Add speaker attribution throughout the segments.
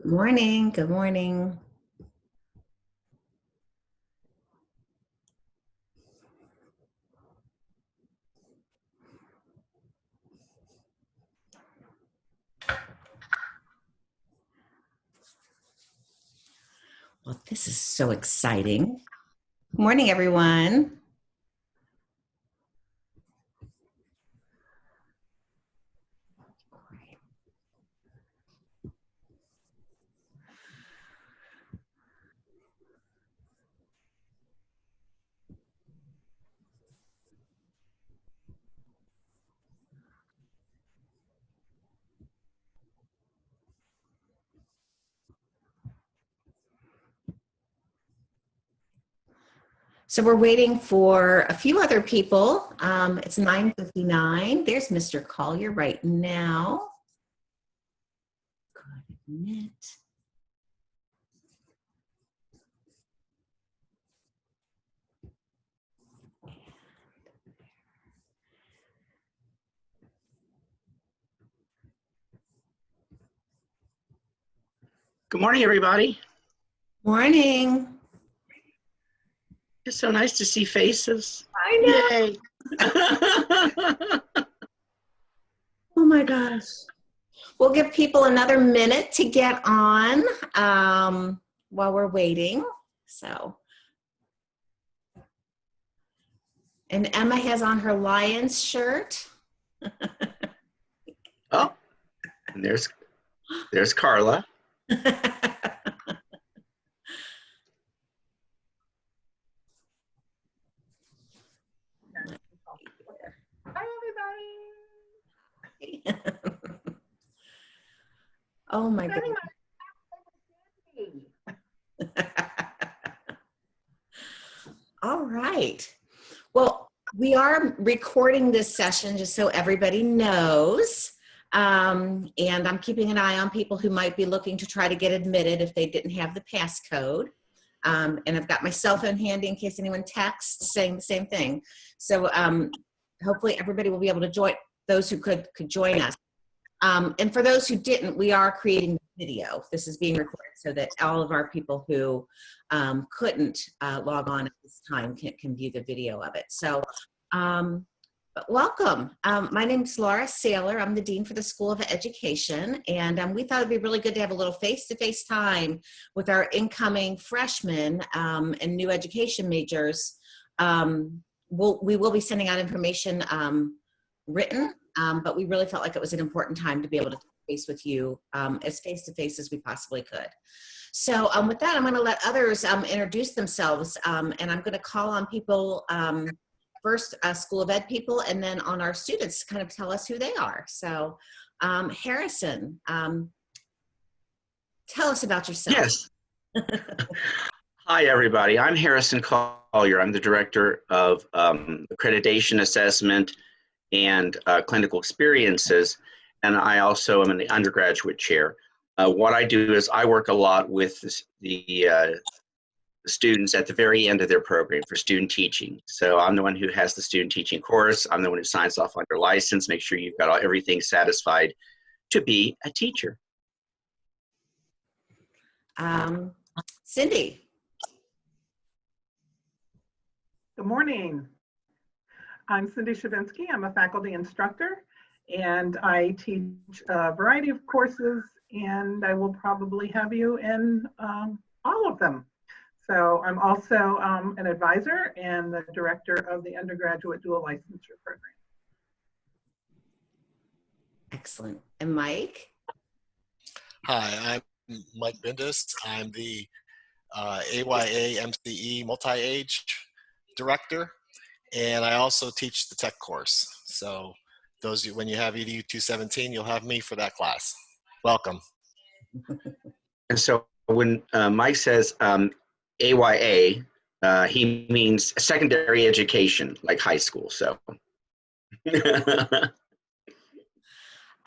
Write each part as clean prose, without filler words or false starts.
Speaker 1: Good morning. Good morning. Well, this is so exciting. Good morning, everyone. So we're waiting for a few other people. It's 9:59. There's Mr. Collier right now. Good minute.
Speaker 2: Good morning, everybody.
Speaker 1: Morning.
Speaker 2: It's so nice to see faces.
Speaker 1: I know.
Speaker 2: Yay.
Speaker 1: Oh my gosh. We'll give people another minute to get on while we're waiting. And Emma has on her Lions shirt.
Speaker 2: Oh, and there's Carla.
Speaker 3: Hi, everybody.
Speaker 1: Oh my goodness. All right. Well, we are recording this session just so everybody knows. And I'm keeping an eye on people who might be looking to try to get admitted if they didn't have the passcode. And I've got my cell phone handy in case anyone texts saying the same thing. So hopefully everybody will be able to join, those who could join us. And for those who didn't, we are creating video. This is being recorded so that all of our people who couldn't log on at this time can view the video of it. So welcome. My name is Laura Saylor. I'm the Dean for the School of Education, and we thought it'd be really good to have a little face-to-face time with our incoming freshmen and new education majors. We will be sending out information written, but we really felt like it was an important time to be able to face with you as face-to-face as we possibly could. So with that, I'm going to let others introduce themselves, and I'm going to call on people, first School of Ed people, and then on our students to kind of tell us who they are. So Harrison, tell us about yourself.
Speaker 2: Yes. Hi, everybody. I'm Harrison Collier. I'm the Director of Accreditation Assessment and Clinical Experiences, and I also am in the undergraduate chair. What I do is I work a lot with the students at the very end of their program for student teaching. So I'm the one who has the student teaching course. I'm the one who signs off on your license, make sure you've got everything satisfied to be a teacher.
Speaker 1: Cindy.
Speaker 3: Good morning. I'm Cindy Shavinsky. I'm a faculty instructor, and I teach a variety of courses, and I will probably have you in all of them. So I'm also an advisor and the director of the undergraduate dual licensure program.
Speaker 1: Excellent. And Mike?
Speaker 4: Hi, I'm Mike Bindus. I'm the AYA MCE multi-age director, and I also teach the tech course. So those, when you have EDU 217, you'll have me for that class. Welcome.
Speaker 2: And so when Mike says AYA, he means secondary education, like high school. So.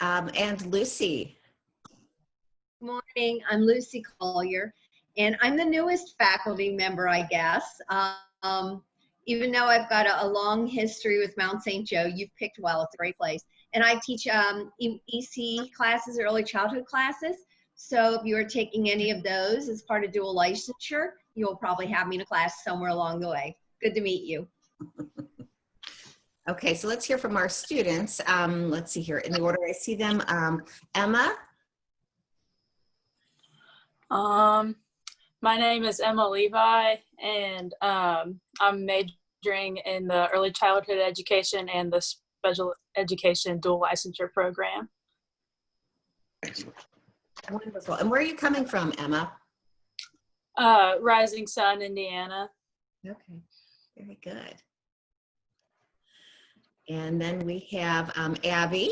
Speaker 1: And Lucy.
Speaker 5: Good morning. I'm Lucy Collier, and I'm the newest faculty member, I guess. Even though I've got a long history with Mount St. Joe, you've picked well. It's a great place. And I teach EC classes, early childhood classes. So if you are taking any of those as part of dual licensure, you'll probably have me in a class somewhere along the way. Good to meet you.
Speaker 1: Okay, so let's hear from our students. Let's see here in the order I see them. Emma.
Speaker 6: My name is Emma Levi, and I'm majoring in the early childhood education and the special education dual licensure program.
Speaker 1: Wonderful. And where are you coming from, Emma?
Speaker 6: Rising Sun, Indiana.
Speaker 1: Okay, very good. And then we have Abby.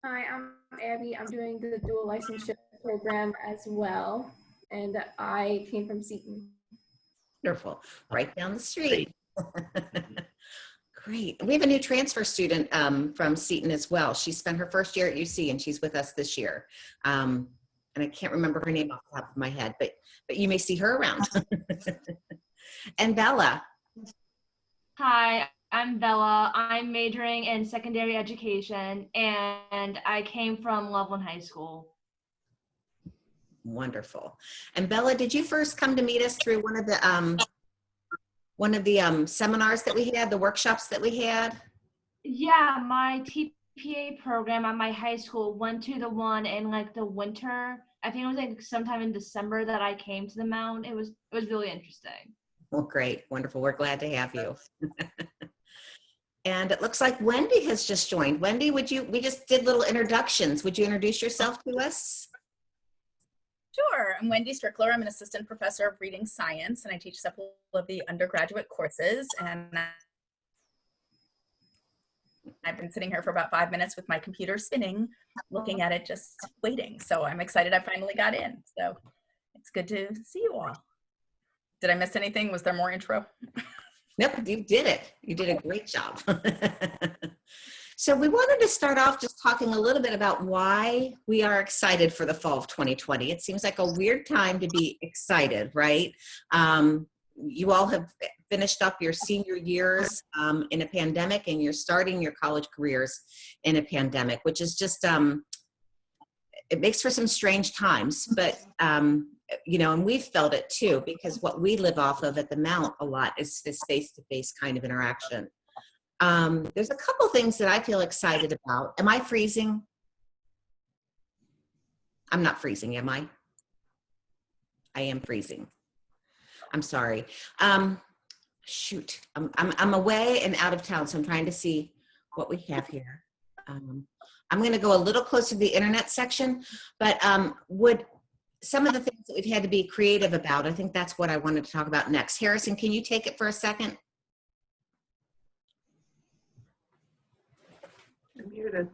Speaker 7: Hi, I'm Abby. I'm doing the dual licensure program as well, and I came from Seton.
Speaker 1: Wonderful. Right down the street. Great. We have a new transfer student from Seton as well. She spent her first year at UC and she's with us this year. And I can't remember her name off the top of my head, but you may see her around. And Bella.
Speaker 8: Hi, I'm Bella. I'm majoring in secondary education and I came from Loveland High School.
Speaker 1: Wonderful. And Bella, did you first come to meet us through one of the seminars that we had, the workshops that we had?
Speaker 8: Yeah, my TPA program at my high school went to the one in like the winter. I think it was like sometime in December that I came to the Mount. It was really interesting.
Speaker 1: Well, great. Wonderful. We're glad to have you. And it looks like Wendy has just joined. Wendy, we just did little introductions. Would you introduce yourself to us?
Speaker 9: Sure. I'm Wendy Strickler. I'm an assistant professor of reading science, and I teach several of the undergraduate courses. And I've been sitting here for about 5 minutes with my computer spinning, looking at it, just waiting. So I'm excited I finally got in. So it's good to see you all. Did I miss anything? Was there more intro?
Speaker 1: Nope, you did it. You did a great job. So we wanted to start off just talking a little bit about why we are excited for the fall of 2020. It seems like a weird time to be excited, right? You all have finished up your senior years in a pandemic, and you're starting your college careers in a pandemic, which is just, it makes for some strange times, but you know, and we've felt it too, because what we live off of at the Mount a lot is this face-to-face kind of interaction. There's a couple things that I feel excited about. Am I freezing? I'm not freezing, am I? I am freezing. I'm sorry. Shoot, I'm away and out of town, so I'm trying to see what we have here. I'm going to go a little closer to the internet section, but would some of the things that we've had to be creative about, I think that's what I wanted to talk about next. Harrison, can you take it for a second?
Speaker 3: You're muted.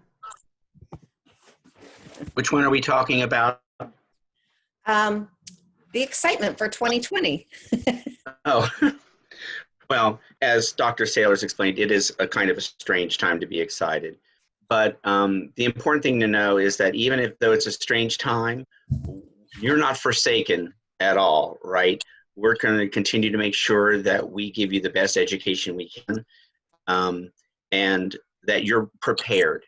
Speaker 2: Which one are we talking about?
Speaker 1: The excitement for 2020.
Speaker 2: Oh, well, as Dr. Saylor's explained, it is a kind of a strange time to be excited. But the important thing to know is that even though it's a strange time, you're not forsaken at all, right? We're going to continue to make sure that we give you the best education we can, and that you're prepared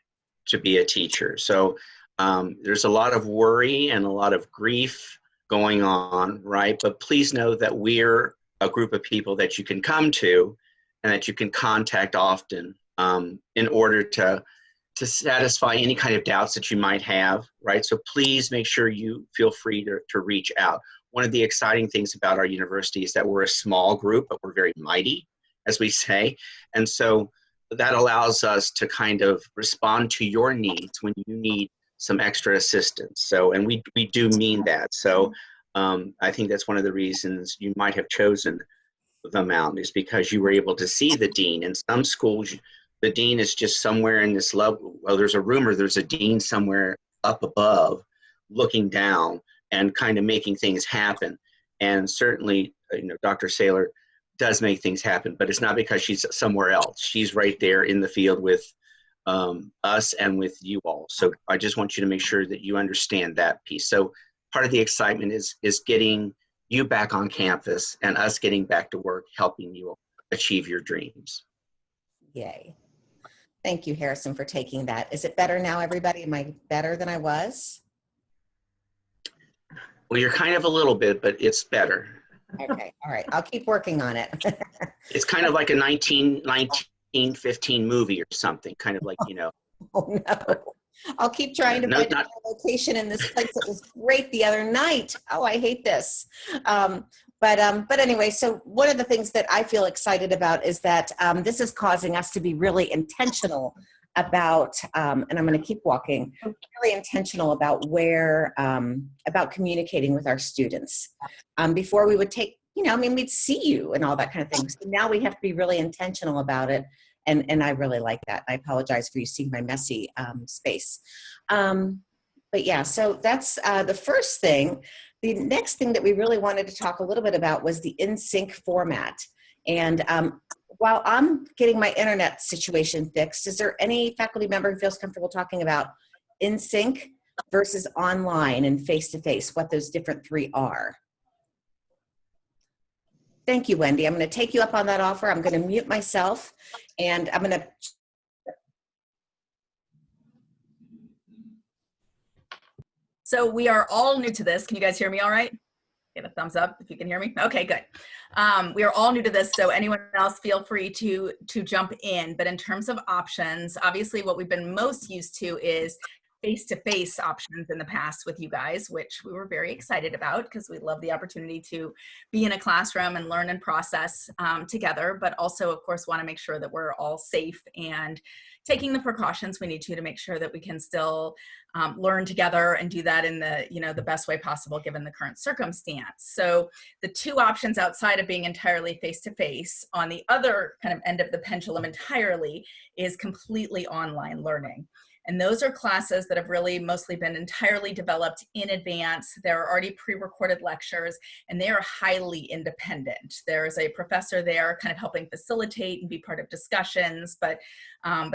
Speaker 2: to be a teacher. So there's a lot of worry and a lot of grief going on, right? But please know that we're a group of people that you can come to and that you can contact often in order to satisfy any kind of doubts that you might have, right? So please make sure you feel free to reach out. One of the exciting things about our university is that we're a small group, but we're very mighty, as we say. And so that allows us to kind of respond to your needs when you need some extra assistance. So, and we do mean that. So I think that's one of the reasons you might have chosen the Mount, is because you were able to see the dean. In some schools, the dean is just somewhere in this level. Well, there's a rumor there's a dean somewhere up above looking down and kind of making things happen. And certainly, you know, Dr. Saylor does make things happen, but it's not because she's somewhere else. She's right there in the field with us and with you all. So I just want you to make sure that you understand that piece. So part of the excitement is getting you back on campus and us getting back to work, helping you achieve your dreams.
Speaker 1: Yay. Thank you, Harrison, for taking that. Is it better now, everybody? Am I better than I was?
Speaker 2: Well, you're kind of a little bit, but it's better.
Speaker 1: Okay, all right. I'll keep working on it.
Speaker 2: It's kind of like a 1915 movie or something, kind of like, you know.
Speaker 1: Oh no. I'll keep trying to
Speaker 2: No,
Speaker 1: find
Speaker 2: not,
Speaker 1: a location in this place that was great the other night. Oh, I hate this. But anyway, so one of the things that I feel excited about is that this is causing us to be really intentional about, and I'm going to keep walking, really intentional about where, about communicating with our students. Before we would take, you know, I mean, we'd see you and all that kind of thing. So now we have to be really intentional about it. And I really like that. I apologize for you seeing my messy space. But yeah, so that's the first thing. The next thing that we really wanted to talk a little bit about was the InSync format. And while I'm getting my internet situation fixed, is there any faculty member who feels comfortable talking about InSync versus online and face-to-face, what those different three are? Thank you, Wendy. I'm going to take you up on that offer. I'm going to mute myself, and I'm going to.
Speaker 9: So we are all new to this. Can you guys hear me all right? Give a thumbs up if you can hear me. Okay, good. We are all new to this, so anyone else feel free to jump in. But in terms of options, obviously what we've been most used to is face-to-face options in the past with you guys, which we were very excited about because we love the opportunity to be in a classroom and learn and process together, but also, of course, want to make sure that we're all safe and taking the precautions we need to make sure that we can still learn together and do that in the, you know, the best way possible given the current circumstance. So the two options outside of being entirely face-to-face, on the other kind of end of the pendulum entirely, is completely online learning. And those are classes that have really mostly been entirely developed in advance. There are already pre-recorded lectures, and they are highly independent. There's a professor there kind of helping facilitate and be part of discussions, but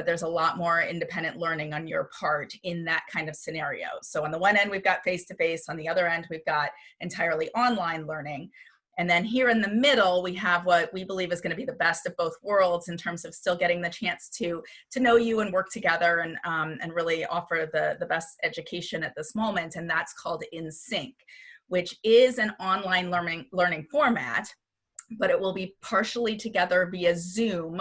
Speaker 9: there's a lot more independent learning on your part in that kind of scenario. So on the one end, we've got face-to-face. On the other end, we've got entirely online learning. And then here in the middle, we have what we believe is going to be the best of both worlds in terms of still getting the chance to know you and work together and really offer the best education at this moment. And that's called InSync, which is an online learning format, but it will be partially together via Zoom,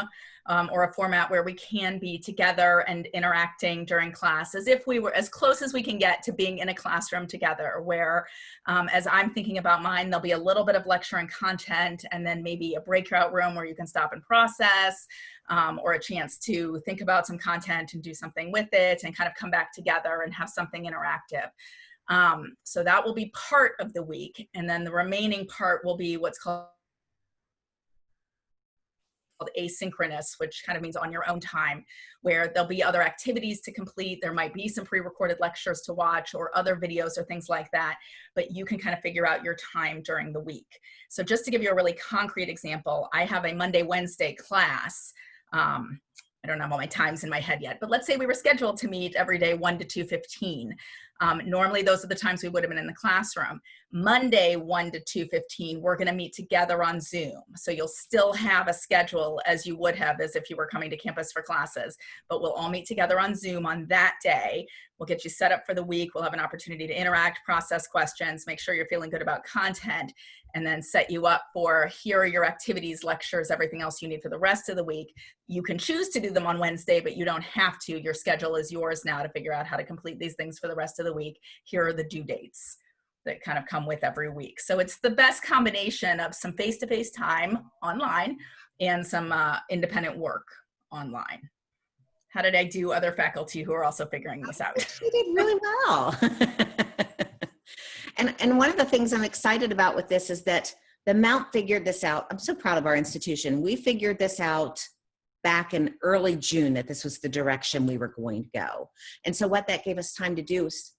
Speaker 9: or a format where we can be together and interacting during class as if we were as close as we can get to being in a classroom together, where as I'm thinking about mine, there'll be a little bit of lecture and content, and then maybe a breakout room where you can stop and process, or a chance to think about some content and do something with it and kind of come back together and have something interactive. So that will be part of the week. And then the remaining part will be what's called asynchronous, which kind of means on your own time, where there'll be other activities to complete. There might be some pre-recorded lectures to watch or other videos or things like that, but you can kind of figure out your time during the week. So just to give you a really concrete example, I have a Monday, Wednesday class. I don't have all my times in my head yet, but let's say we were scheduled to meet every day 1 to 2:15. Normally those are the times we would have been in the classroom. Monday 1 to 2:15, we're going to meet together on Zoom. So you'll still have a schedule as you would have as if you were coming to campus for classes, but we'll all meet together on Zoom on that day. We'll get you set up for the week. We'll have an opportunity to interact, process questions, make sure you're feeling good about content, and then set you up for here are your activities, lectures, everything else you need for the rest of the week. You can choose to do them on Wednesday, but you don't have to. Your schedule is yours now to figure out how to complete these things for the rest of the week. Here are the due dates that kind of come with every week. So it's the best combination of some face-to-face time online and some independent work online. How did I do, other faculty who are also figuring this out?
Speaker 1: You did really well. And one of the things I'm excited about with this is that the Mount figured this out. I'm so proud of our institution. We figured this out back in early June that this was the direction we were going to go. And so what that gave us time to do is,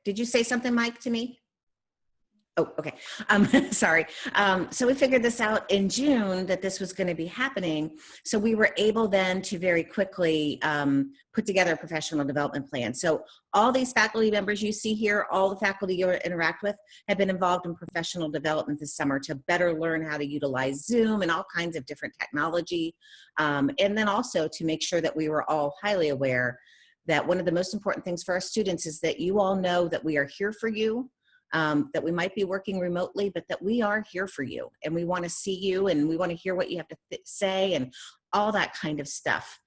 Speaker 1: did you say something, Mike, to me? Oh, okay. Sorry. So we figured this out in June that this was going to be happening. So we were able then to very quickly put together a professional development plan. So all these faculty members you see here, all the faculty you interact with have been involved in professional development this summer to better learn how to utilize Zoom and all kinds of different technology. And then also to make sure that we were all highly aware that one of the most important things for our students is that you all know that we are here for you, that we might be working remotely, but that we are here for you, and we want to see you, and we want to hear what you have to say and all that kind of stuff.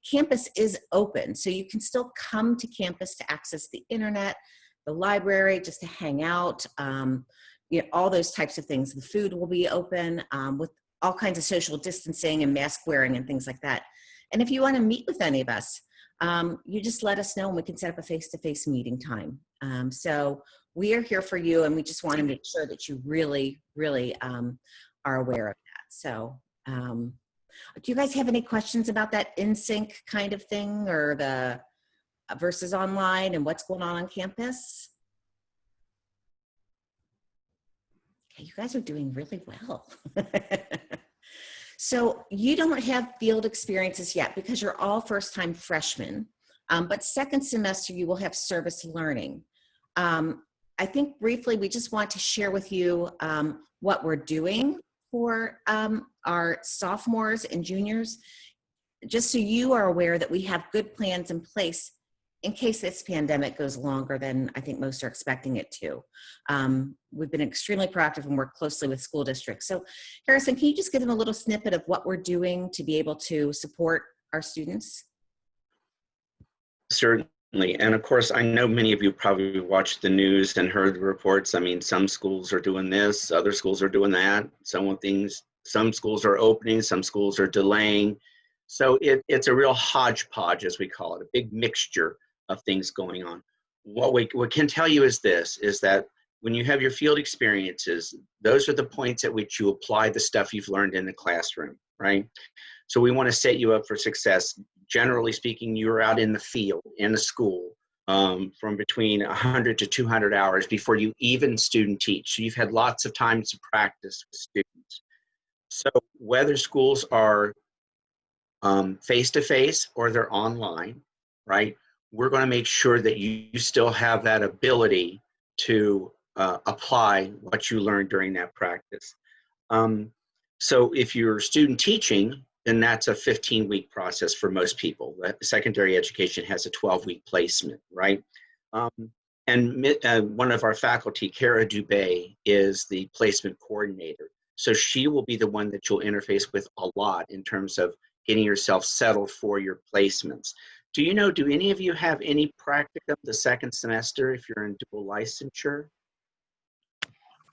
Speaker 1: Campus is open, so you can still come to campus to access the internet, the library, just to hang out, all those types of things. The food will be open with all kinds of social distancing and mask wearing and things like that. And if you want to meet with any of us, you just let us know and we can set up a face-to-face meeting time. So we are here for you, and we just want to make sure that you really, really are aware of that. So do you guys have any questions about that InSync kind of thing, or the versus online and what's going on campus? Okay, you guys are doing really well. So you don't have field experiences yet because you're all first-time freshmen, but second semester you will have service learning. I think briefly we just want to share with you what we're doing for our sophomores and juniors, just so you are aware that we have good plans in place in case this pandemic goes longer than I think most are expecting it to. We've been extremely proactive and work closely with school districts. So Harrison, can you just give them a little snippet of what we're doing to be able to support our students?
Speaker 2: Certainly. And of course, I know many of you probably watched the news and heard the reports. I mean, some schools are doing this, other schools are doing that. Some schools are opening, some schools are delaying. So it's a real hodgepodge, as we call it, a big mixture of things going on. What we can tell you is this, is that when you have your field experiences, those are the points at which you apply the stuff you've learned in the classroom, right? So we want to set you up for success. Generally speaking, you're out in the field, in the school, from between 100 to 200 hours before you even student teach. So you've had lots of time to practice with students. So whether schools are face-to-face or they're online, right? We're going to make sure that you still have that ability to apply what you learned during that practice. So if you're student teaching, then that's a 15-week process for most people. Secondary education has a 12-week placement, right? And one of our faculty, Kara Dubé, is the placement coordinator. So she will be the one that you'll interface with a lot in terms of getting yourself settled for your placements. Do any of you have any practicum the second semester if you're in dual licensure?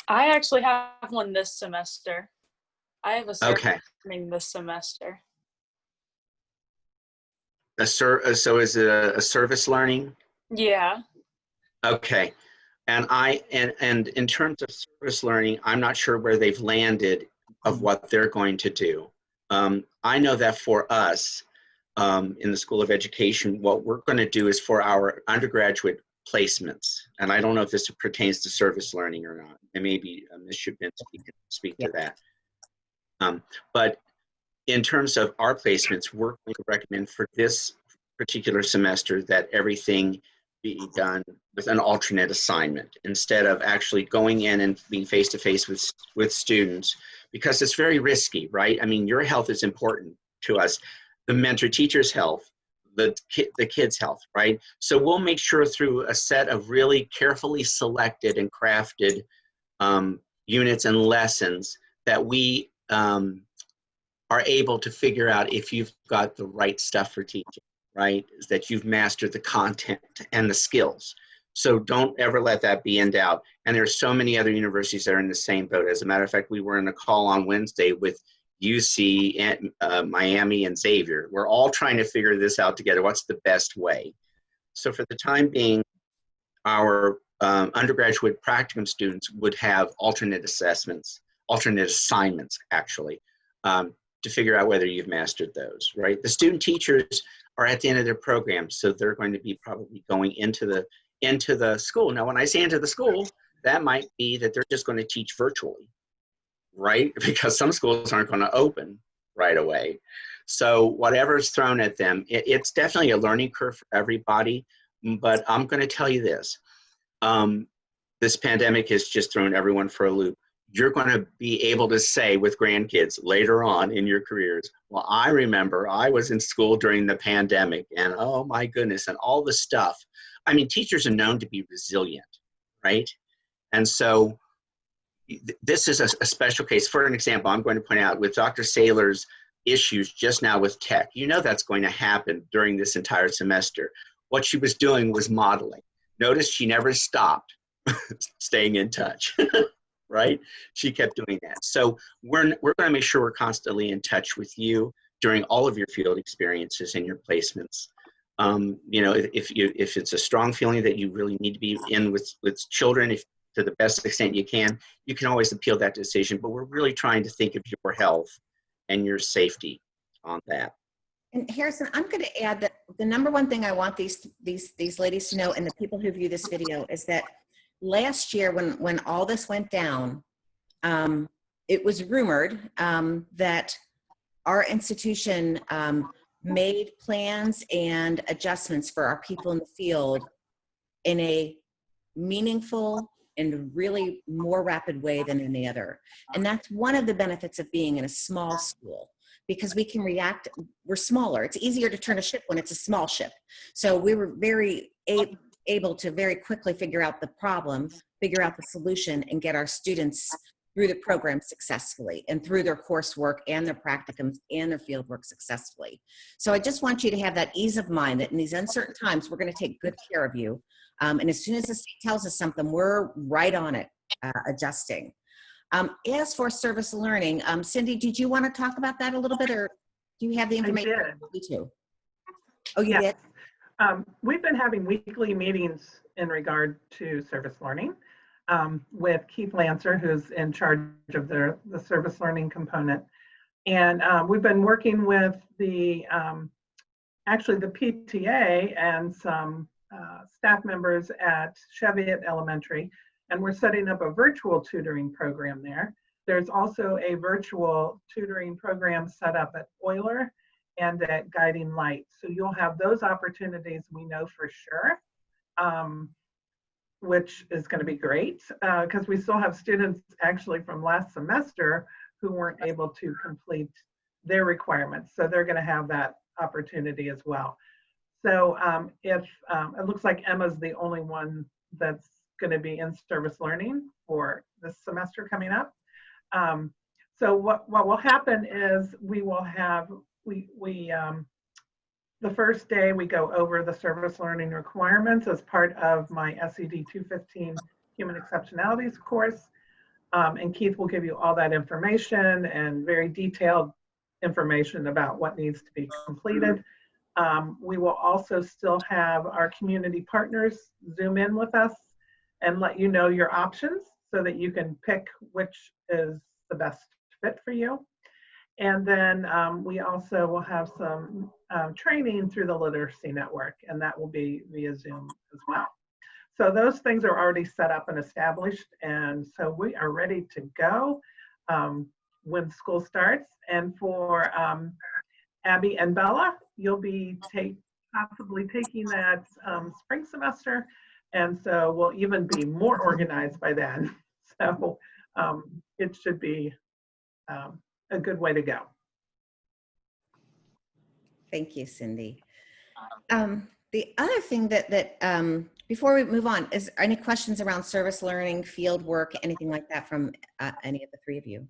Speaker 6: I actually have one this semester. I have a
Speaker 2: Okay.
Speaker 6: service this semester.
Speaker 2: So is it a service learning?
Speaker 6: Yeah.
Speaker 2: Okay. And in terms of service learning, I'm not sure where they've landed of what they're going to do. I know that for us in the School of Education, what we're going to do is for our undergraduate placements, and I don't know if this pertains to service learning or not, and maybe Ms. Shabinsky can speak to that. But in terms of our placements, we're going to recommend for this particular semester that everything be done with an alternate assignment instead of actually going in and being face-to-face with students, because it's very risky, right? I mean, your health is important to us, the mentor teacher's health, the kids' health, right? So we'll make sure through a set of really carefully selected and crafted units and lessons that we are able to figure out if you've got the right stuff for teaching, right? That you've mastered the content and the skills. So don't ever let that be in doubt. And there's so many other universities that are in the same boat. As a matter of fact, we were in a call on Wednesday with UC, and, Miami, and Xavier. We're all trying to figure this out together. What's the best way? So for the time being, our undergraduate practicum students would have alternate assignments, actually, to figure out whether you've mastered those, right? The student teachers are at the end of their program, so they're going to be probably going into the school. Now, when I say into the school, that might be that they're just going to teach virtually, right? Because some schools aren't going to open right away. So whatever's thrown at them, it's definitely a learning curve for everybody. But I'm going to tell you this. This pandemic has just thrown everyone for a loop. you're going to be able to say with grandkids later on in your careers, well, I remember I was in school during the pandemic and oh my goodness, and all the stuff. I mean, teachers are known to be resilient, right? And so this is a special case. For an example, I'm going to point out with Dr. Saylor's issues just now with tech, you know that's going to happen during this entire semester. What she was doing was modeling. Notice she never stopped staying in touch, right? She kept doing that. So we're going to make sure we're constantly in touch with you during all of your field experiences and your placements. You know, if it's a strong feeling that you really need to be in with children, if to the best extent you can always appeal that decision, but we're really trying to think of your health and your safety on that.
Speaker 1: And Harrison, I'm going to add that the number one thing I want these ladies to know, and the people who view this video, is that last year when all this went down, it was rumored that our institution made plans and adjustments for our people in the field in a meaningful and really more rapid way than any other. And that's one of the benefits of being in a small school, because we can react. We're smaller. It's easier to turn a ship when it's a small ship. So we were very able to very quickly figure out the problem, figure out the solution, and get our students through the program successfully and through their coursework and their practicums and their fieldwork successfully. So I just want you to have that ease of mind that in these uncertain times, we're going to take good care of you. And as soon as the state tells us something, we're right on it, adjusting. As for service learning, Cindy, did you want to talk about that a little bit, or do you have the information?
Speaker 3: I did.
Speaker 1: Me too. Oh, you
Speaker 3: Yes.
Speaker 1: did?
Speaker 3: We've been having weekly meetings in regard to service learning with Keith Lancer, who's in charge of the service learning component. And we've been working with actually the PTA and some staff members at Cheviot Elementary, and we're setting up a virtual tutoring program there. There's also a virtual tutoring program set up at Euler and at Guiding Light. So you'll have those opportunities, we know for sure, which is going to be great because we still have students actually from last semester who weren't able to complete their requirements. So they're going to have that opportunity as well. So if it looks like Emma's the only one that's going to be in service learning for this semester coming up. So what will happen is we will have, the first day we go over the service learning requirements as part of my SED 215 Human Exceptionalities course. And Keith will give you all that information and very detailed information about what needs to be completed. We will also still have our community partners Zoom in with us and let you know your options so that you can pick which is the best fit for you. And then we also will have some training through the Literacy Network, and that will be via Zoom as well. So those things are already set up and established, and so we are ready to go when school starts. And for Abby and Bella, you'll be possibly taking that spring semester, and so we'll even be more organized by then. So it should be a good way to go.
Speaker 1: Thank you, Cindy. The other thing that before we move on, is there any questions around service learning, field work, anything like that from any of the three of you?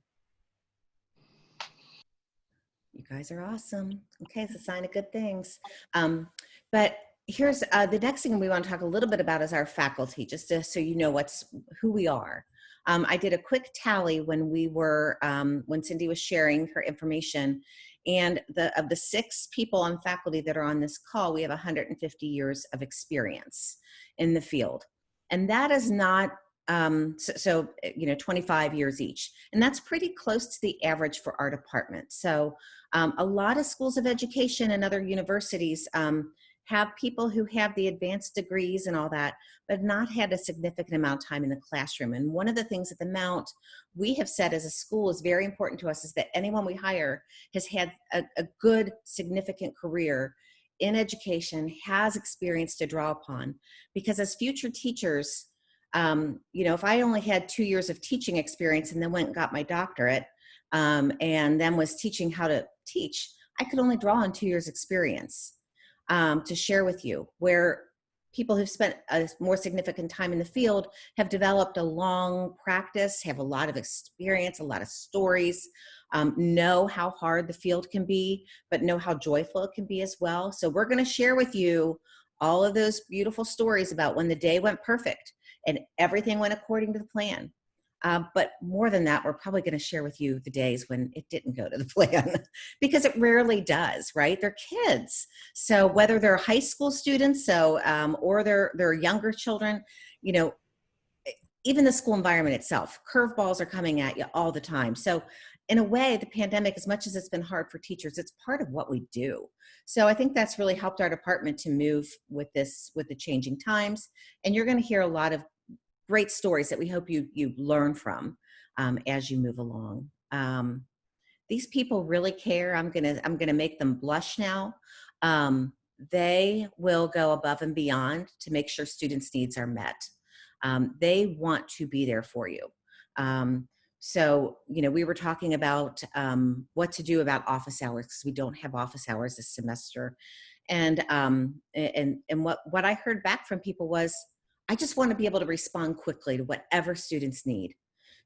Speaker 1: You guys are awesome. Okay, it's a sign of good things. But here's the next thing we want to talk a little bit about is our faculty, just so you know who we are. I did a quick tally when when Cindy was sharing her information, and of the 6 people on faculty that are on this call, we have 150 years of experience in the field. And that is not, 25 years each. And that's pretty close to the average for our department. So a lot of schools of education and other universities have people who have the advanced degrees and all that, but not had a significant amount of time in the classroom. And one of the things at the Mount we have said as a school is very important to us is that anyone we hire has had a good, significant career in education, has experience to draw upon. Because as future teachers, You know, if I only had 2 years of teaching experience and then went and got my doctorate, and then was teaching how to teach, I could only draw on 2 years experience to share with you, where people who've spent a more significant time in the field have developed a long practice, have a lot of experience, a lot of stories, know how hard the field can be, but know how joyful it can be as well. So we're going to share with you all of those beautiful stories about when the day went perfect and everything went according to the plan. But more than that, we're probably going to share with you the days when it didn't go to the plan, because it rarely does, right? They're kids. So whether they're high school students, or they're younger children, you know, even the school environment itself, curveballs are coming at you all the time. So in a way, the pandemic, as much as it's been hard for teachers, it's part of what we do. So I think that's really helped our department to move with the changing times. And you're going to hear a lot of great stories that we hope you learn from as you move along. These people really care. I'm gonna make them blush now. They will go above and beyond to make sure students' needs are met. They want to be there for you. So, you know, we were talking about what to do about office hours, because we don't have office hours this semester. And what I heard back from people was, I just want to be able to respond quickly to whatever students need.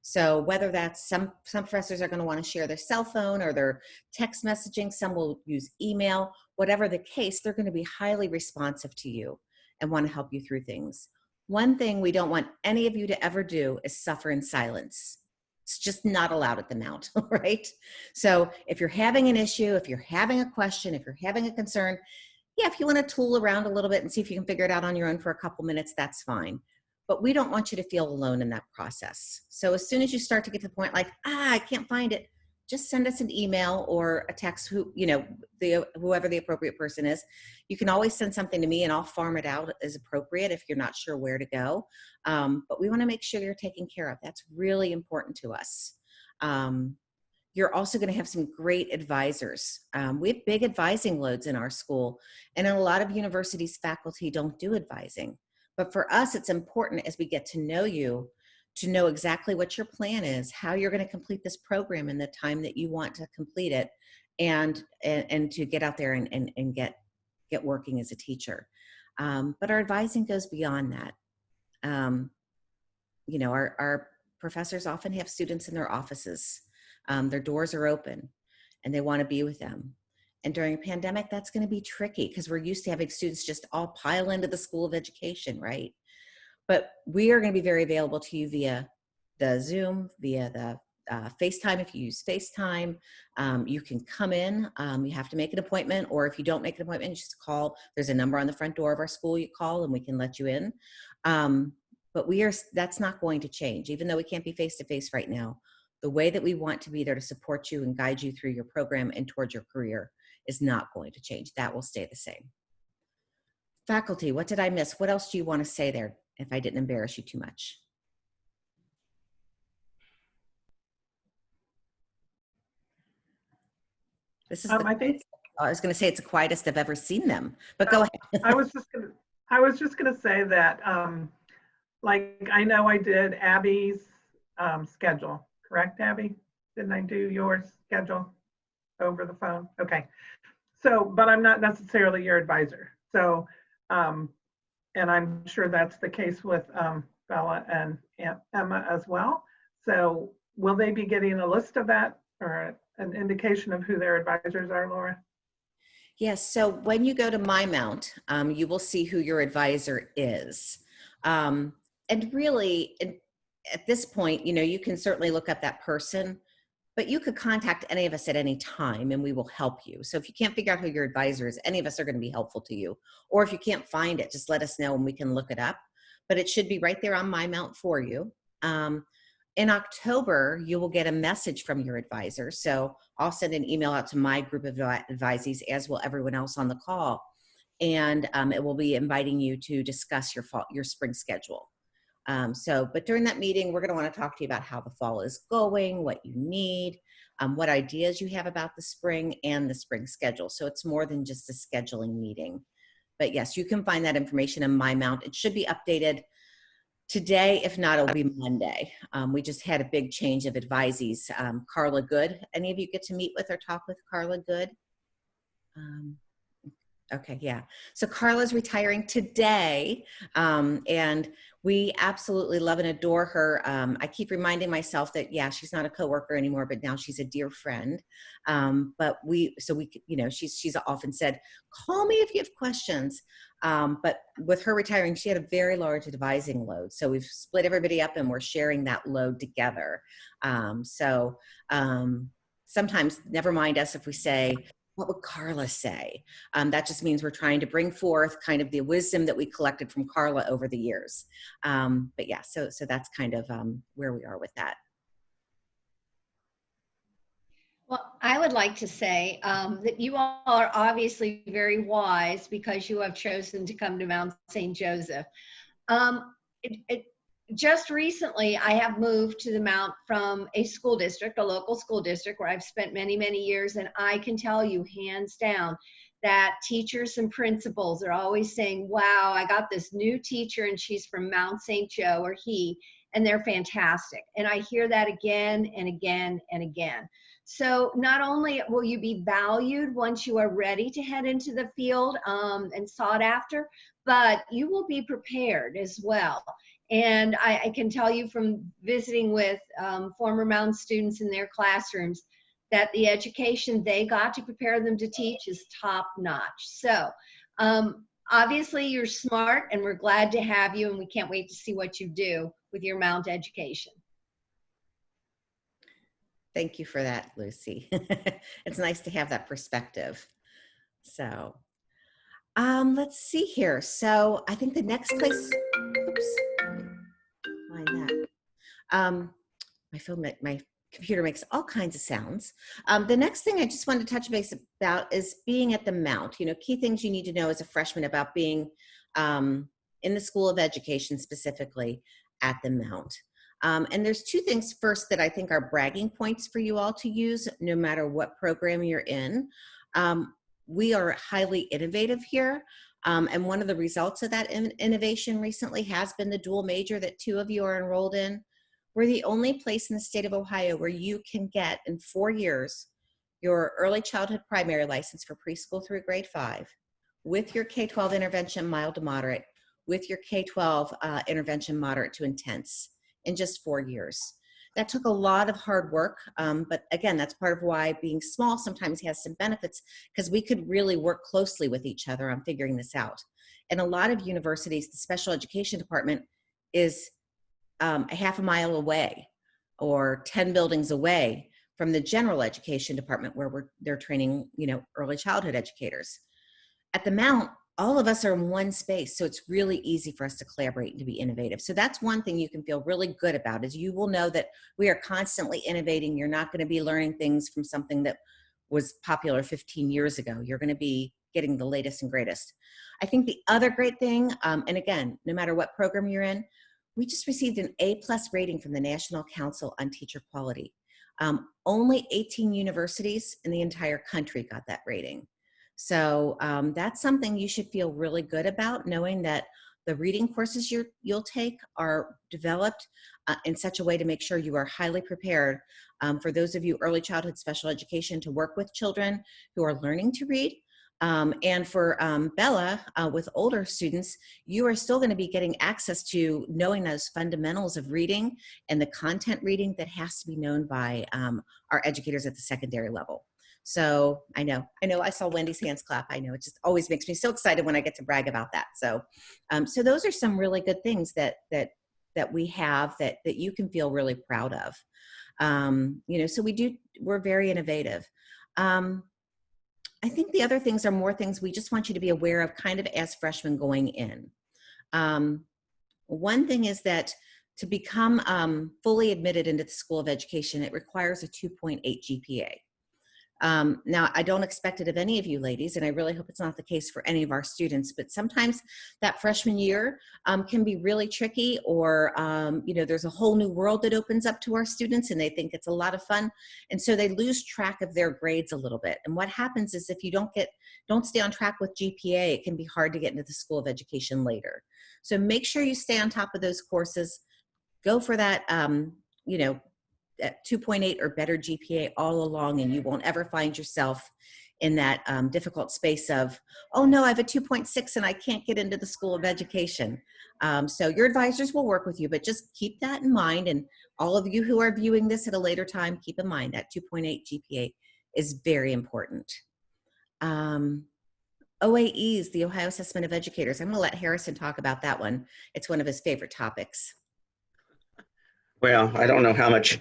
Speaker 1: So whether that's some professors are going to want to share their cell phone or their text messaging, some will use email, whatever the case, they're going to be highly responsive to you and want to help you through things. One thing we don't want any of you to ever do is suffer in silence. It's just not allowed at the Mount, right? So if you're having an issue, if you're having a question, if you're having a concern, yeah, if you want to tool around a little bit and see if you can figure it out on your own for a couple minutes, that's fine. But we don't want you to feel alone in that process. So as soon as you start to get to the point like, I can't find it, just send us an email or a text, whoever the appropriate person is. You can always send something to me and I'll farm it out as appropriate if you're not sure where to go. But we want to make sure you're taken care of. That's really important to us. You're also going to have some great advisors. We have big advising loads in our school, and in a lot of universities, faculty don't do advising. But for us, it's important as we get to know you to know exactly what your plan is, how you're going to complete this program in the time that you want to complete it, and to get out there and get working as a teacher. But our advising goes beyond that. You know, our professors often have students in their offices. Their doors are open and they want to be with them. And during a pandemic, that's going to be tricky because we're used to having students just all pile into the School of Education, right? But we are going to be very available to you via the Zoom, via the FaceTime. If you use FaceTime, you can come in. You have to make an appointment, or if you don't make an appointment, you just call. There's a number on the front door of our school you call and we can let you in. But that's not going to change, even though we can't be face-to-face right now. The way that we want to be there to support you and guide you through your program and towards your career is not going to change. That will stay the same. Faculty, what did I miss? What else do you want to say there if I didn't embarrass you too much? This is
Speaker 3: I think
Speaker 1: I was going to say it's the quietest I've ever seen them, but go ahead.
Speaker 3: I was just gonna say that, like, I know I did Abby's schedule, correct, Abby? Didn't I do your schedule over the phone? Okay. So, but I'm not necessarily your advisor. So, and I'm sure that's the case with Bella and Emma as well. So will they be getting a list of that or an indication of who their advisors are, Laura?
Speaker 1: Yes, so when you go to My Mount, you will see who your advisor is. And really, at this point, you know, you can certainly look up that person, but you could contact any of us at any time and we will help you. So if you can't figure out who your advisor is, any of us are going to be helpful to you. Or if you can't find it, just let us know and we can look it up. But it should be right there on My Mount for you. In October, you will get a message from your advisor. So I'll send an email out to my group of advisees, as will everyone else on the call. And it will be inviting you to discuss your spring schedule. But during that meeting, we're going to want to talk to you about how the fall is going, what you need, what ideas you have about the spring and the spring schedule. So it's more than just a scheduling meeting. But yes, you can find that information in My Mount. It should be updated today. If not, it'll be Monday. We just had a big change of advisees. Carla Good, any of you get to meet with or talk with Carla Good? Okay, yeah. So Carla's retiring today, and we absolutely love and adore her. I keep reminding myself that, yeah, she's not a coworker anymore, but now she's a dear friend. But she's often said, call me if you have questions. But with her retiring, she had a very large advising load. So we've split everybody up and we're sharing that load together. Sometimes, never mind us if we say, what would Carla say? That just means we're trying to bring forth kind of the wisdom that we collected from Carla over the years. But yeah, so that's kind of where we are with that.
Speaker 5: Well, I would like to say that you all are obviously very wise because you have chosen to come to Mount St. Joseph. Just recently, I have moved to the Mount from a school district, a local school district where I've spent many, many years. And I can tell you hands down that teachers and principals are always saying, wow, I got this new teacher and she's from Mount St. Joe, or he, and they're fantastic. And I hear that again and again and again. So not only will you be valued once you are ready to head into the field and sought after, but you will be prepared as well. And I can tell you from visiting with former Mountain students in their classrooms that the education they got to prepare them to teach is top notch. So obviously you're smart and we're glad to have you, and we can't wait to see what you do with your Mount education.
Speaker 1: Thank you for that, Lucy. It's nice to have that perspective. So let's see here. So I think the next place, oops, find that. My computer makes all kinds of sounds. The next thing I just wanted to touch base about is being at the Mount. Key things you need to know as a freshman about being in the School of Education, specifically at the Mount. And there's two things first that I think are bragging points for you all to use no matter what program you're in. We are highly innovative here. And one of the results of that innovation recently has been the dual major that 2 of you are enrolled in. We're the only place in the state of Ohio where you can get in 4 years your early childhood primary license for preschool through grade 5 with your K-12 intervention mild to moderate, with your K-12 intervention moderate to intense in just 4 years. That took a lot of hard work, but again, that's part of why being small sometimes has some benefits, because we could really work closely with each other on figuring this out. And a lot of universities, the special education department is a half a mile away or 10 buildings away from the general education department where they're training, early childhood educators. At the Mount, all of us are in one space, so it's really easy for us to collaborate and to be innovative. So that's one thing you can feel really good about, is you will know that we are constantly innovating. You're not going to be learning things from something that was popular 15 years ago. You're going to be getting the latest and greatest. I think the other great thing, and again, no matter what program you're in, we just received an A+ rating from the National Council on Teacher Quality. Only 18 universities in the entire country got that rating. So that's something you should feel really good about, knowing that the reading courses you'll take are developed in such a way to make sure you are highly prepared for those of you early childhood special education to work with children who are learning to read. And for Bella, with older students, you are still going to be getting access to knowing those fundamentals of reading and the content reading that has to be known by our educators at the secondary level. So I know I saw Wendy's hands clap. I know it just always makes me so excited when I get to brag about that. So, so those are some really good things that we have that you can feel really proud of. So we're very innovative. I think the other things are more things we just want you to be aware of kind of as freshmen going in. One thing is that to become fully admitted into the School of Education, it requires a 2.8 GPA. Now, I don't expect it of any of you ladies, and I really hope it's not the case for any of our students, but sometimes that freshman year can be really tricky, or, there's a whole new world that opens up to our students and they think it's a lot of fun. And so they lose track of their grades a little bit. And what happens is if you don't stay on track with GPA, it can be hard to get into the School of Education later. So make sure you stay on top of those courses. Go for that, at 2.8 or better GPA all along, and you won't ever find yourself in that difficult space of, oh no, I have a 2.6 and I can't get into the School of Education. So your advisors will work with you, but just keep that in mind. And all of you who are viewing this at a later time, keep in mind that 2.8 GPA is very important. OAEs, the Ohio Assessment of Educators. I'm going to let Harrison talk about that one. It's one of his favorite topics.
Speaker 2: Well, I don't know how much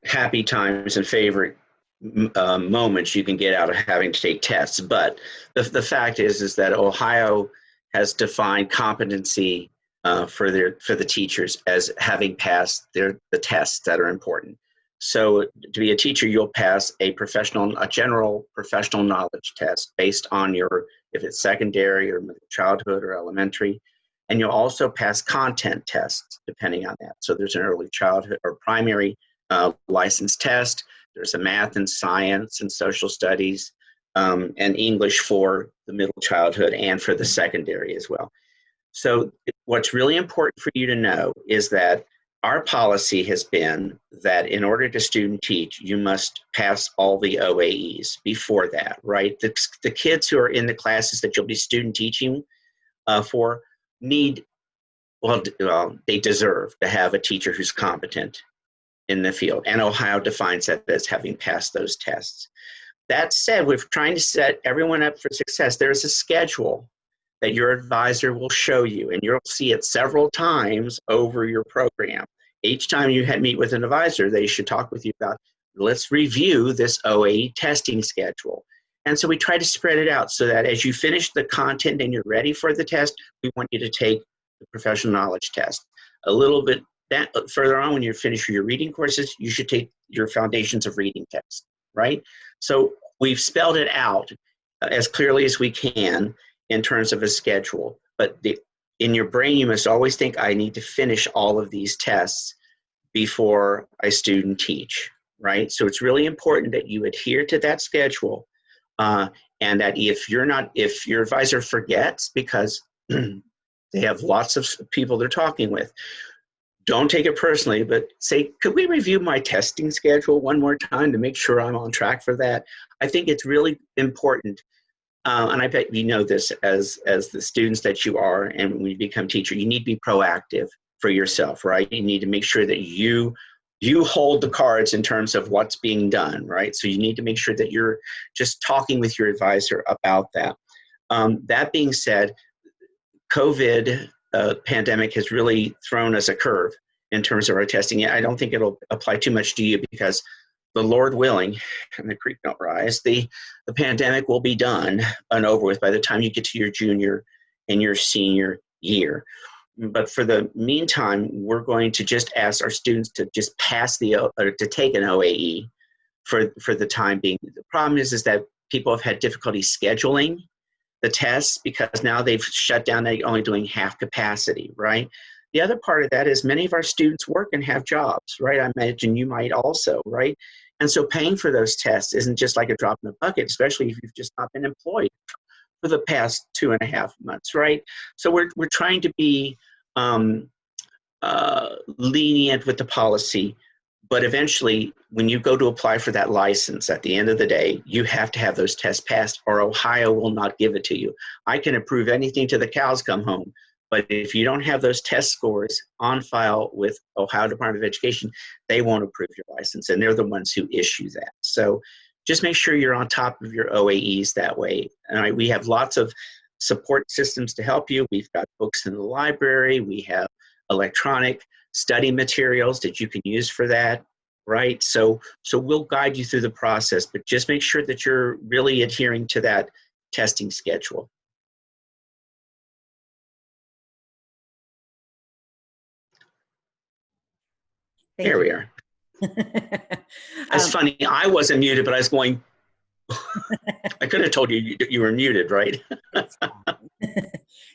Speaker 2: happy times and favorite moments you can get out of having to take tests, but the fact is that Ohio has defined competency for the teachers as having passed the tests that are important. So to be a teacher, you'll pass a general professional knowledge test based on if it's secondary or childhood or elementary. And you'll also pass content tests depending on that. So there's an early childhood or primary license test. There's a math and science and social studies and English for the middle childhood and for the secondary as well. So what's really important for you to know is that our policy has been that in order to student teach, you must pass all the OAEs before that, right? The kids who are in the classes that you'll be student teaching for they deserve to have a teacher who's competent in the field. And Ohio defines that as having passed those tests. That said, we're trying to set everyone up for success. There's a schedule that your advisor will show you, and you'll see it several times over your program. Each time you meet with an advisor, they should talk with you about, let's review this OAE testing schedule. And so we try to spread it out so that as you finish the content and you're ready for the test, we want you to take the professional knowledge test. A little bit further on, when you finish your reading courses, you should take your Foundations of Reading test, right? So we've spelled it out as clearly as we can in terms of a schedule. But in your brain, you must always think, I need to finish all of these tests before I student teach, right? So it's really important that you adhere to that schedule. And that if your advisor forgets, because they have lots of people they're talking with, don't take it personally, but say, could we review my testing schedule one more time to make sure I'm on track for that? I think it's really important. And I bet you know this as the students that you are, and when you become teacher, you need to be proactive for yourself, right? You need to make sure that you hold the cards in terms of what's being done, right? So you need to make sure that you're just talking with your advisor about that. That being said, COVID pandemic has really thrown us a curve in terms of our testing. I don't think it'll apply too much to you because the Lord willing, and the creek don't rise, the pandemic will be done and over with by the time you get to your junior and your senior year. But for the meantime, we're going to just ask our students to just pass to take an OAE for the time being. The problem is that people have had difficulty scheduling the tests because now they've shut down, they're only doing half capacity, right? The other part of that is many of our students work and have jobs, right? I imagine you might also, right? And so paying for those tests isn't just like a drop in the bucket, especially if you've just not been employed for the past 2.5 months, right? So we're trying to be lenient with the policy, but eventually when you go to apply for that license at the end of the day, you have to have those tests passed or Ohio will not give it to you. I can approve anything till the cows come home, but if you don't have those test scores on file with Ohio Department of Education, they won't approve your license, and they're the ones who issue that. So just make sure you're on top of your OAEs that way. And we have lots of support systems to help you. We've got books in the library. We have electronic study materials that you can use for that, right? So we'll guide you through the process, but just make sure that you're really adhering to that testing schedule. There we are. That's funny. I wasn't muted, but I was going I could have told you you were muted, right?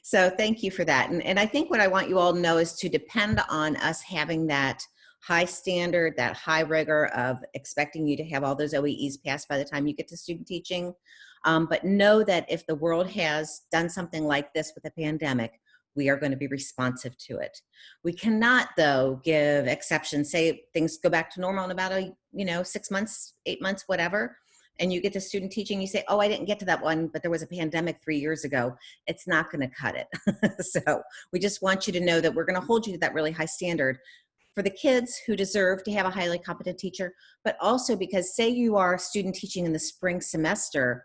Speaker 1: So thank you for that. And I think what I want you all to know is to depend on us having that high standard, that high rigor of expecting you to have all those OEEs passed by the time you get to student teaching. But know that if the world has done something like this with a pandemic, we are going to be responsive to it. We cannot, though, give exceptions. Say things go back to normal in about 6 months, 8 months, whatever, and you get to student teaching, you say, oh, I didn't get to that one, but there was a pandemic 3 years ago. It's not going to cut it. So we just want you to know that we're going to hold you to that really high standard for the kids who deserve to have a highly competent teacher, but also because say you are student teaching in the spring semester,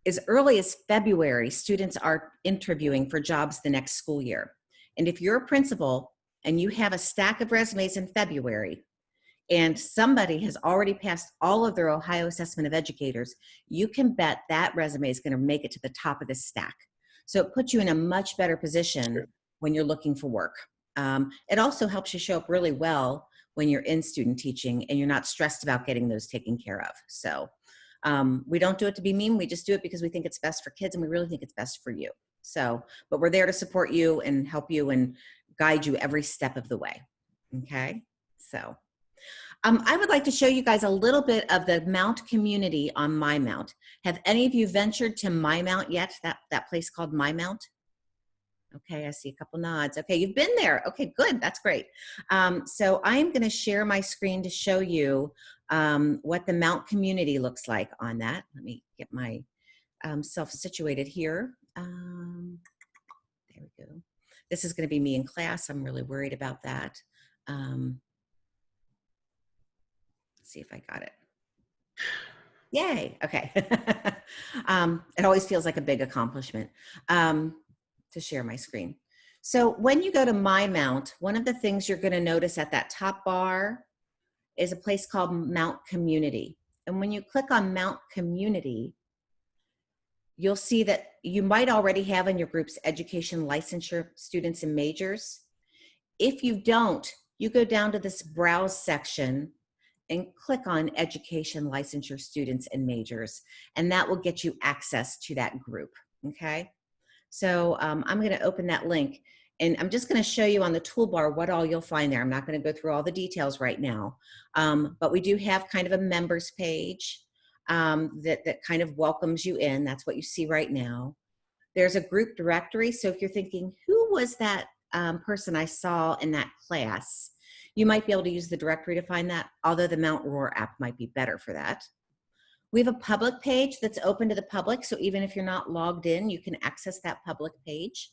Speaker 1: as early as February, students are interviewing for jobs the next school year. And if you're a principal and you have a stack of resumes in February and somebody has already passed all of their Ohio Assessment of Educators, you can bet that resume is going to make it to the top of the stack. So it puts you in a much better position when you're looking for work. It also helps you show up really well when you're in student teaching and you're not stressed about getting those taken care of. So we don't do it to be mean. We just do it because we think it's best for kids and we really think it's best for you. So, but we're there to support you and help you and guide you every step of the way. Okay. So I would like to show you guys a little bit of the Mount community on MyMount. Have any of you ventured to MyMount yet? That place called MyMount? Okay, I see a couple nods. Okay, you've been there. Okay, good. That's great. So I'm going to share my screen to show you what the Mount community looks like on that. Let me get my self situated here. There we go. This is going to be me in class. I'm really worried about that. Let's see if I got it. Yay. Okay. It always feels like a big accomplishment to share my screen. So when you go to MyMount, one of the things you're going to notice at that top bar is a place called Mount Community. And when you click on Mount Community, you'll see that you might already have in your groups education licensure students and majors. If you don't, you go down to this browse section and click on education licensure students and majors, and that will get you access to that group, okay? So I'm gonna open that link, and I'm just gonna show you on the toolbar what all you'll find there. I'm not gonna go through all the details right now, but we do have kind of a members page that kind of welcomes you in. That's what you see right now. There's a group directory, so if you're thinking, who was that person I saw in that class? You might be able to use the directory to find that, although the Mount Roar app might be better for that. We have a public page that's open to the public, so even if you're not logged in, you can access that public page.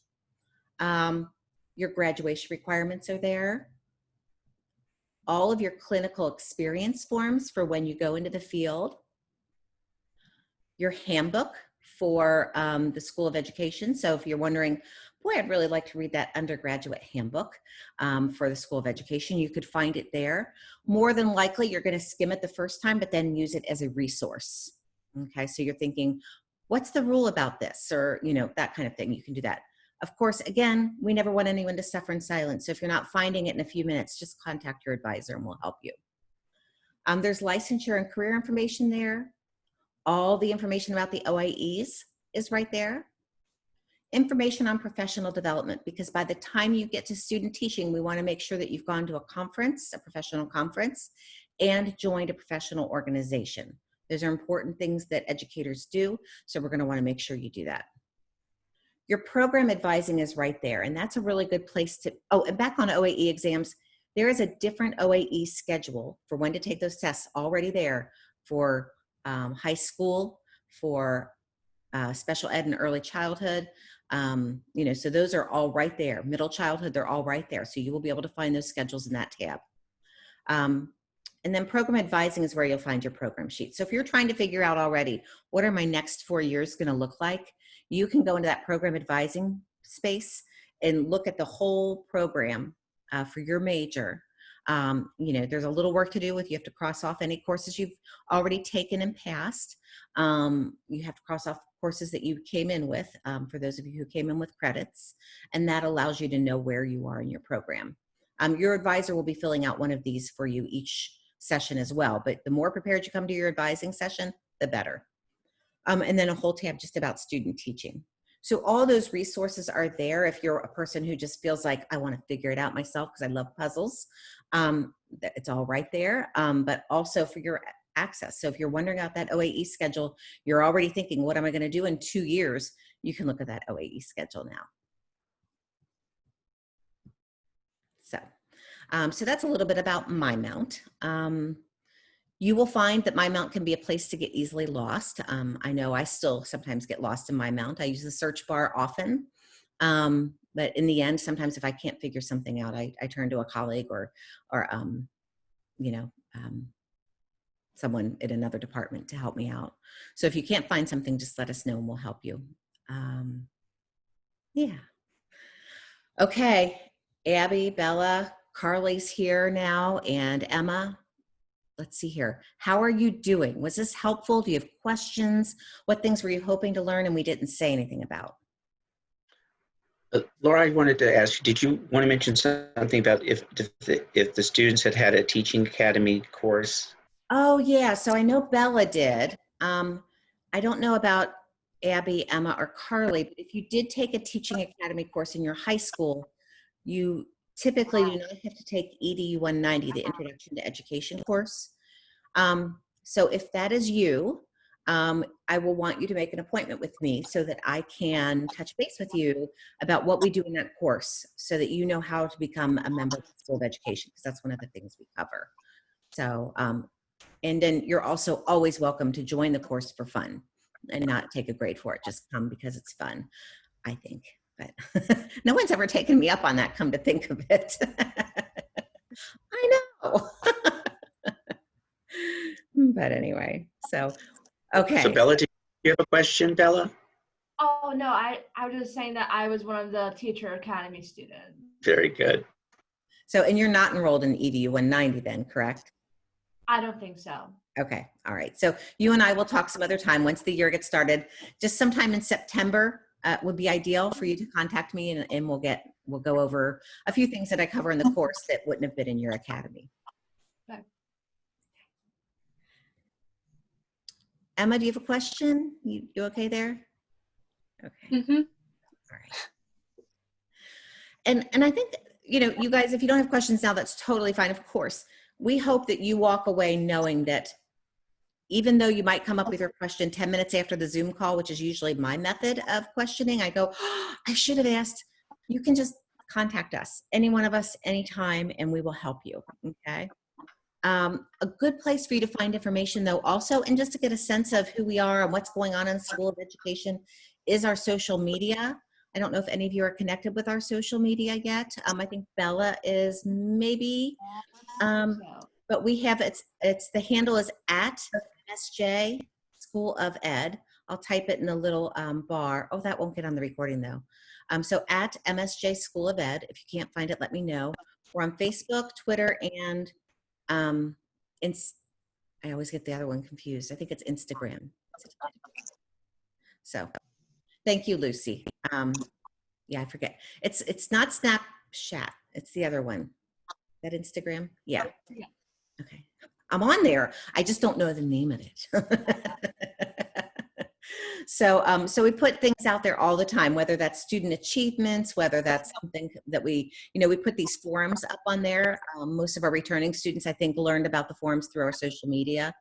Speaker 1: Your graduation requirements are there. All of your clinical experience forms for when you go into the field. Your handbook for the School of Education. So if you're wondering, boy, I'd really like to read that undergraduate handbook for the School of Education, you could find it there. More than likely, you're going to skim it the first time, but then use it as a resource. Okay, so you're thinking, what's the rule about this? Or, that kind of thing. You can do that. Of course, again, we never want anyone to suffer in silence. So if you're not finding it in a few minutes, just contact your advisor and we'll help you. There's licensure and career information there. All the information about the OIEs is right there. Information on professional development, because by the time you get to student teaching, we want to make sure that you've gone to a conference, a professional conference, and joined a professional organization. Those are important things that educators do, so we're going to want to make sure you do that. Your program advising is right there, and that's a really good place to, and back on OAE exams, there is a different OAE schedule for when to take those tests already there for high school, for special ed and early childhood. So those are all right there. Middle childhood, they're all right there. So you will be able to find those schedules in that tab. And then program advising is where you'll find your program sheet. So if you're trying to figure out already, what are my next 4 years going to look like? You can go into that program advising space and look at the whole program for your major. There's a little work to do with, you have to cross off any courses you've already taken and passed. You have to cross off courses that you came in with, for those of you who came in with credits, and that allows you to know where you are in your program. Your advisor will be filling out one of these for you each session as well, but the more prepared you come to your advising session, the better. And then a whole tab just about student teaching. So all those resources are there if you're a person who just feels like, I want to figure it out myself because I love puzzles. It's all right there, but also for your access. So if you're wondering about that OAE schedule, you're already thinking, what am I going to do in 2 years? You can look at that OAE schedule now. So that's a little bit about MyMount. You will find that MyMount can be a place to get easily lost. I know I still sometimes get lost in MyMount. I use the search bar often, but in the end, sometimes if I can't figure something out, I turn to a colleague or someone in another department to help me out. So if you can't find something, just let us know and we'll help you. Yeah. Okay, Abby, Bella, Carly's here now, and Emma. Let's see here. How are you doing? Was this helpful? Do you have questions? What things were you hoping to learn and we didn't say anything about?
Speaker 2: Laura, I wanted to ask you, did you want to mention something about if the students had had a teaching academy course?
Speaker 1: Oh yeah, so I know Bella did. I don't know about Abby, Emma, or Carly, but if you did take a teaching academy course in your high school, you typically do not have to take EDU 190, the Introduction to Education course. So if that is you, I will want you to make an appointment with me so that I can touch base with you about what we do in that course so that you know how to become a member of the School of Education, because that's one of the things we cover. So, and then you're also always welcome to join the course for fun and not take a grade for it. Just come because it's fun, I think. But no one's ever taken me up on that, come to think of it. I know. But anyway, so, okay.
Speaker 2: So Bella, do you have a question, Bella?
Speaker 8: Oh, no, I was just saying that I was one of the Teacher Academy students.
Speaker 2: Very good.
Speaker 1: So, and you're not enrolled in EDU 190 then, correct?
Speaker 8: I don't think so.
Speaker 1: Okay, all right. So you and I will talk some other time once the year gets started. Just sometime in September would be ideal for you to contact me, and we'll go over a few things that I cover in the course that wouldn't have been in your academy.
Speaker 8: Okay.
Speaker 1: Emma, do you have a question? You okay there? Okay.
Speaker 6: Mm-hmm.
Speaker 1: All right. And I think, you guys, if you don't have questions now, that's totally fine. Of course, we hope that you walk away knowing that even though you might come up with your question 10 minutes after the Zoom call, which is usually my method of questioning, I go, oh, I should have asked. You can just contact us, any one of us, anytime, and we will help you, okay? A good place for you to find information, though, also, and just to get a sense of who we are and what's going on in the School of Education, is our social media. I don't know if any of you are connected with our social media yet. I think Bella is maybe, but we have, the handle is at MSJ School of Ed. I'll type it in the little bar. Oh, that won't get on the recording though. So at MSJ School of Ed. If you can't find it, let me know. We're on Facebook, Twitter, and I always get the other one confused. I think it's Instagram. So thank you, Lucy. Yeah, I forget. It's not Snapchat. It's the other one. That Instagram? Yeah. Okay. I'm on there. I just don't know the name of it. So we put things out there all the time, whether that's student achievements, whether that's something that we put these forums up on there. Most of our returning students, I think, learned about the forums through our social media.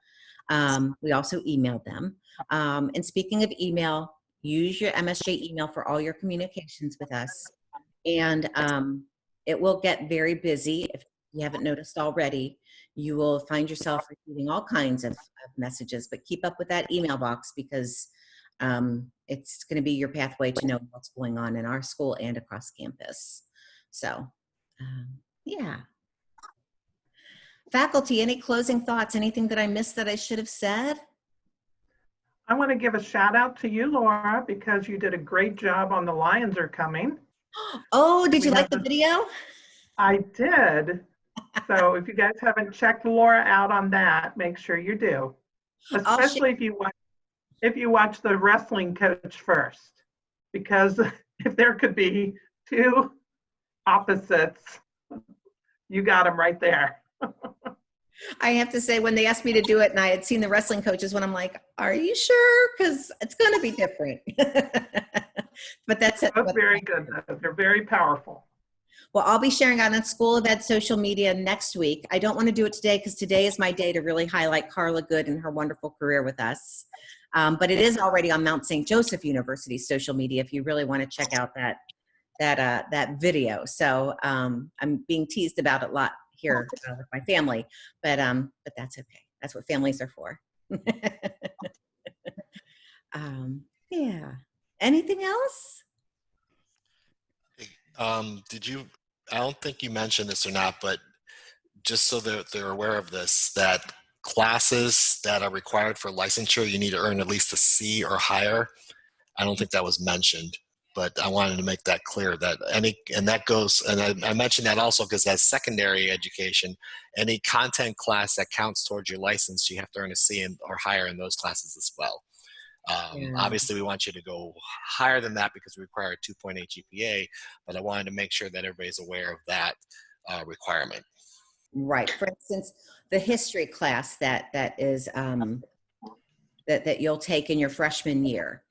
Speaker 1: We also emailed them. And speaking of email, use your MSJ email for all your communications with us. And it will get very busy. If you haven't noticed already, you will find yourself receiving all kinds of messages, but keep up with that email box because it's going to be your pathway to know what's going on in our school and across campus. So, yeah. Faculty, any closing thoughts? Anything that I missed that I should have said?
Speaker 3: I want to give a shout out to you, Laura, because you did a great job on The Lions Are Coming.
Speaker 1: Oh, did you like the video?
Speaker 3: I did. So if you guys haven't checked Laura out on that, make sure you do. Especially if you watch the wrestling coach first, because if there could be two opposites, you got them right there.
Speaker 1: I have to say, when they asked me to do it and I had seen the wrestling coaches, when I'm like, are you sure? Because it's going to be different. But that's it.
Speaker 3: That's very good. They're very powerful.
Speaker 1: Well, I'll be sharing on the School of Ed social media next week. I don't want to do it today because today is my day to really highlight Carla Good and her wonderful career with us. But it is already on Mount St. Joseph University's social media if you really want to check out that video. So I'm being teased about it a lot here with my family, but that's okay. That's what families are for. Yeah. Anything else?
Speaker 4: I don't think you mentioned this or not, but just so they're aware of this, that classes that are required for licensure, you need to earn at least a C or higher. I don't think that was mentioned, but I wanted to make that clear that I mentioned that also because that's secondary education. Any content class that counts towards your license, you have to earn a C or higher in those classes as well. Obviously, we want you to go higher than that because we require a 2.8 GPA, but I wanted to make sure that everybody's aware of that requirement.
Speaker 1: Right. For instance, the history class that you'll take in your freshman year,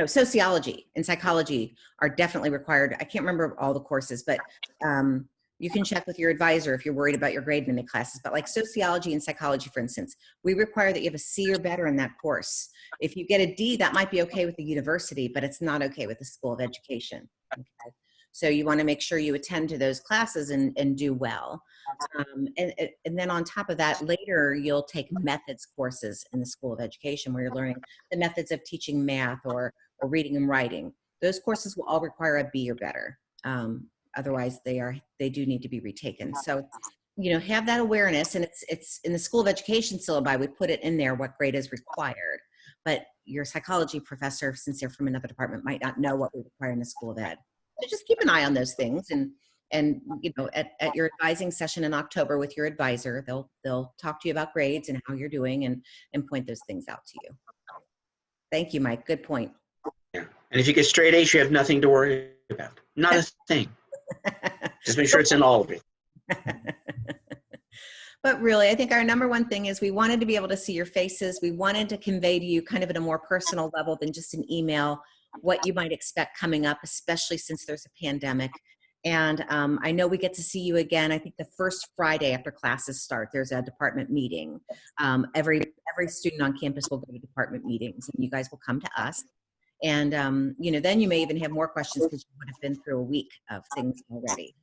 Speaker 1: sociology and psychology are definitely required. I can't remember all the courses, but you can check with your advisor if you're worried about your grade in the classes. But like sociology and psychology, for instance, we require that you have a C or better in that course. If you get a D, that might be okay with the university, but it's not okay with the School of Education. Okay? So you want to make sure you attend to those classes and do well. And then on top of that, later you'll take methods courses in the School of Education where you're learning the methods of teaching math or reading and writing. Those courses will all require a B or better. Otherwise, they do need to be retaken. So, have that awareness, and it's in the School of Education syllabi. We put it in there what grade is required, but your psychology professor, since they're from another department, might not know what we require in the School of Ed. So just keep an eye on those things, and at your advising session in October with your advisor, they'll talk to you about grades and how you're doing, and point those things out to you. Thank you, Mike. Good point.
Speaker 2: Yeah. And if you get straight A's, you have nothing to worry about. Not a thing. Just make sure it's in all of it.
Speaker 1: But really, I think our number one thing is we wanted to be able to see your faces. We wanted to convey to you kind of at a more personal level than just an email what you might expect coming up, especially since there's a pandemic. And I know we get to see you again. I think the first Friday after classes start, there's a department meeting. Every student on campus will go to department meetings, and you guys will come to us. And then you may even have more questions because you would have been through a week of things already.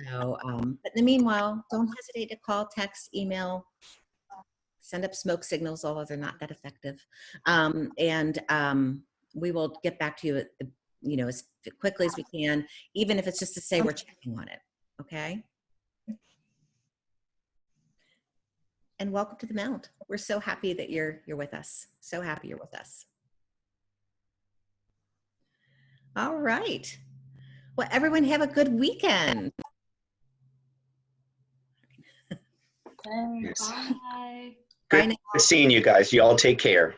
Speaker 1: So, but in the meanwhile, don't hesitate to call, text, email, send up smoke signals, although they're not that effective. We will get back to you as quickly as we can, even if it's just to say we're checking on it. Okay. And welcome to the Mount. We're so happy that you're with us. So happy you're with us. All right. Well, everyone have a good weekend.
Speaker 2: Yes.
Speaker 8: Bye.
Speaker 2: Good seeing you guys. You all take care.